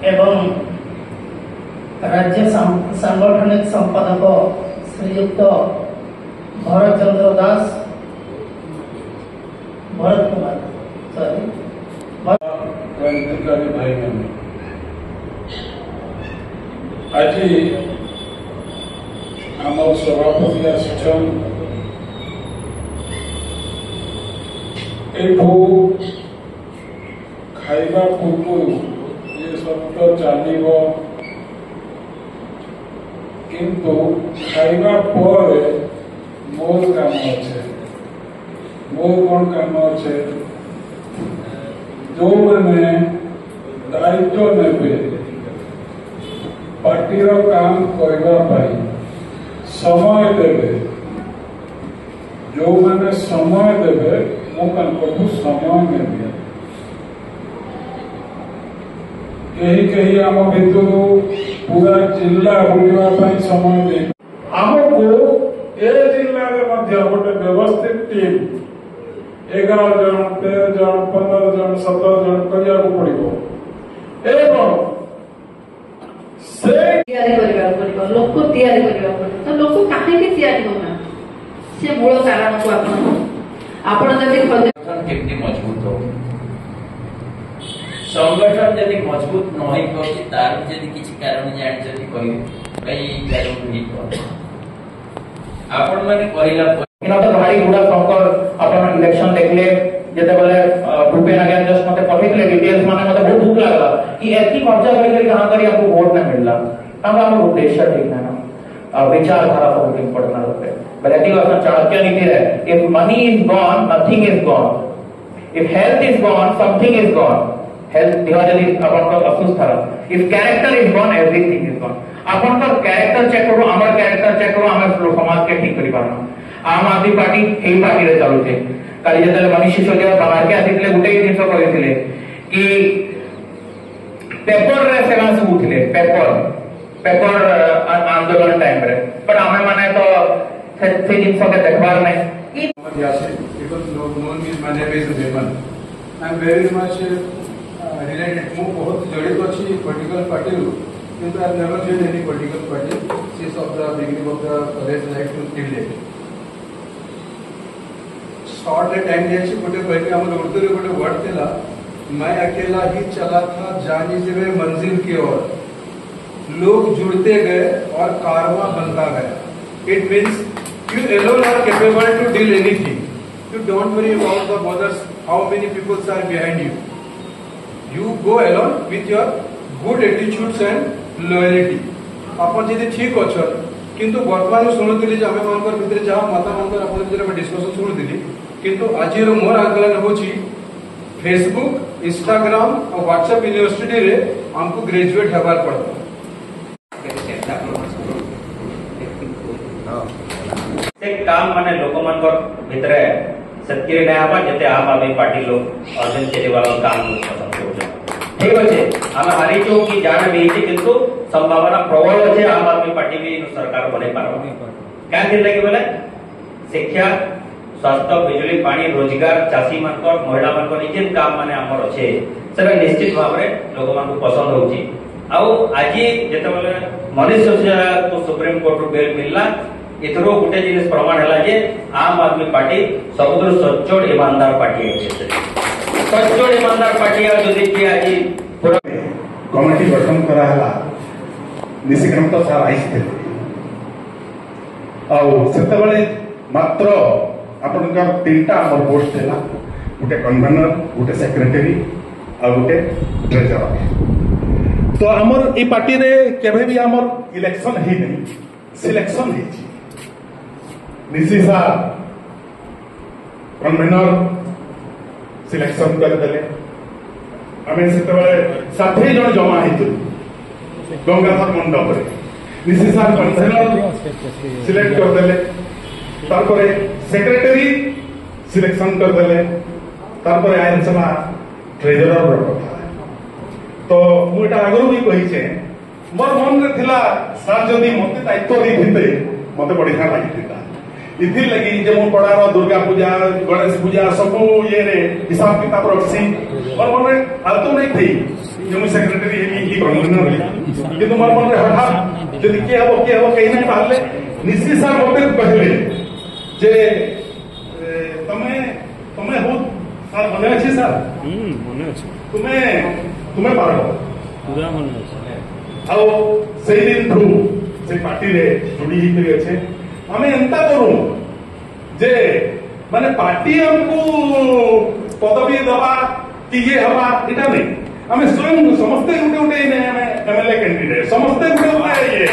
एवं राज्य सांगठनिक संपादक श्रीयुक्त भरत चंद्र दास भरत कुमार क्रांतिकारी भाई मैंने आज आम सभापति आसिछन खाइबा पूर्व ये सब तो चलो किंतु खाइबा पर मोर काम अच्छे मोर कौन काम अच्छे जो मैंने दायित्व ने पार्टी काम करने समय देवे जो मैंने समय देवे मुझे समय नेबी कहीं आम भितर पूरा जिला बुलवाई समय दे आमको ए जिले में गोटे व्यवस्थित टीम 11 जन 13 जन 15 जन 17 जन करने पड़ो एवं लोक तो लोक कहीं मूल कारण को केमती मजबूत हो संगठन जदि मजबूत नई पार्टी तार जदि किसी कारण जानी आपण माने कहला तो भारी गुड़ा कंकर अपन इलेक्शन देखले जेते बेले भूपेन आज्ञा जस्ट मते पठेतले डिटेल्स माने मते बहुत दुख लागला कि एती खर्चा करी कहां करी आपको वोट ना मिलला हम हम उद्देश्य ठीक ना विचारधारा बहुत इंपॉर्टेंट होते but I think also Chanakya नीति है if money is gone nothing is gone if health is gone something is gone health दिवाजली अपन को अफसोस था if character is gone everything is gone अपन का कैरेक्टर चेक करो हमार कैरेक्टर चेक करो हमार समाज के ठीक करी पारना आम आदमी पार्टी एही पार्टी रे चलु छे काली जेतले मनीष सिसोदिया बाहर के आथिले गुटे जिंस करिथिले कि पेपर रे सेना सब उठिले पेपर आंदोलन टाइम रे पर हमें माने तो से जिंस के देखबार नै because no one is my name is Devan. I am very much related. मैं बहुत जड़ित अच्छी political party हूँ. But I have never joined any political party since of the beginning of the college life to till date. Short time दिए गोटे पहले हम उर्दू रे गोटे वर्ड थिला मैं अकेला ही चला था जानी जब मंजिल की ओर लोग जुड़ते गए और कारवां बनता गया it means you alone are capable to deal anything you don't worry about the others how many people are behind you go alone with your good attitudes and loyalty अपन जदि ठीक अच्छन किंतु वर्तमान शुणुली आम मान भितर जहाँ मत मान आप डिस्कसन शुणुली किंतु आज मोर आकलन हो फेसबुक इंस्टाग्राम और व्हाट्सएप यूनिवर्सिटी रे हमको ग्रेजुएट होबार पड़ता से काम माने लोक मानकर भितर सत्य नै हबा जते आम आदमी पार्टी लोग अरविंद केजरीवाल काम पसंद करूछन ठीक अछि हम हारी जो कि जाने भी छै किंतु संभावना प्रबल अछि आम आदमी पार्टी भी सरकार बने पारबो क्या दिन लगे बोले शिक्षा स्वास्थ्य बिजली पानी रोजगार चासी मानकर महिला मानकर निजे काम माने हमर अछि सेबे निश्चित भाव रे लोक मान को पसंद होछि आउ आज जते बोले मनीष सिसोदिया को सुप्रीम कोर्ट रो बेल मिलला इतरो गुटे जिनिस प्रमाण हला जे आम आदमी पार्टी सबुद्र सच्चोड़ ईमानदार पार्टी है सच्चोड़ ईमानदार पार्टी है जो देखिए आज पूरा कमिटी गठन करा हला निशिकांत सार आइसते और सेते बेले मात्र आपनका तीनटा हमर पोस्ट हैला गुटे कन्वेनर गुटे सेक्रेटरी और गुटे ट्रेजरर तो हमर ई पार्टी रे केबे भी हमर इलेक्शन ही नहीं सिलेक्शन ही निशी साहब कन्वेनर सिलेक्शन करदेले आम से 60 जन जमा होती गंगाधर मंडप निशी साहब कन्वेनर सिलेक्ट करदेले सेक्रेटरी सिलेक्शन करदेले आईन सभा ट्रेजरर कथा तो मुझे आगु भी कही मोर मन में थिला सार जदि मत दायित्व देते मत बढ़िया लगी इथि लगी जे मो पड़ार दुर्गा पूजा गणेश पूजा सब ये रे हिसाब किताब रखसी और मन आलतो नहीं थी जे मु सेक्रेटरी हेमी कन्वीनर किंतु मोर मन रे हठात जदि के हबो कहीं नहीं बाहरले निश्चित सार मते कहले जे तमे हो सार मने अछि सार मने अछि तुम्हें पारो पूरा मने अछि आओ से दिन ठू से पार्टी रे जुड़ी ही करी अच्छे हमें एंता करूं जे माने पार्टी हमको पदवी दबा कि ये हवा इटा नहीं हमें स्वयं समस्ते गुटे गुटे एमएलए कैंडिडेट समस्ते गुटे गुटे ये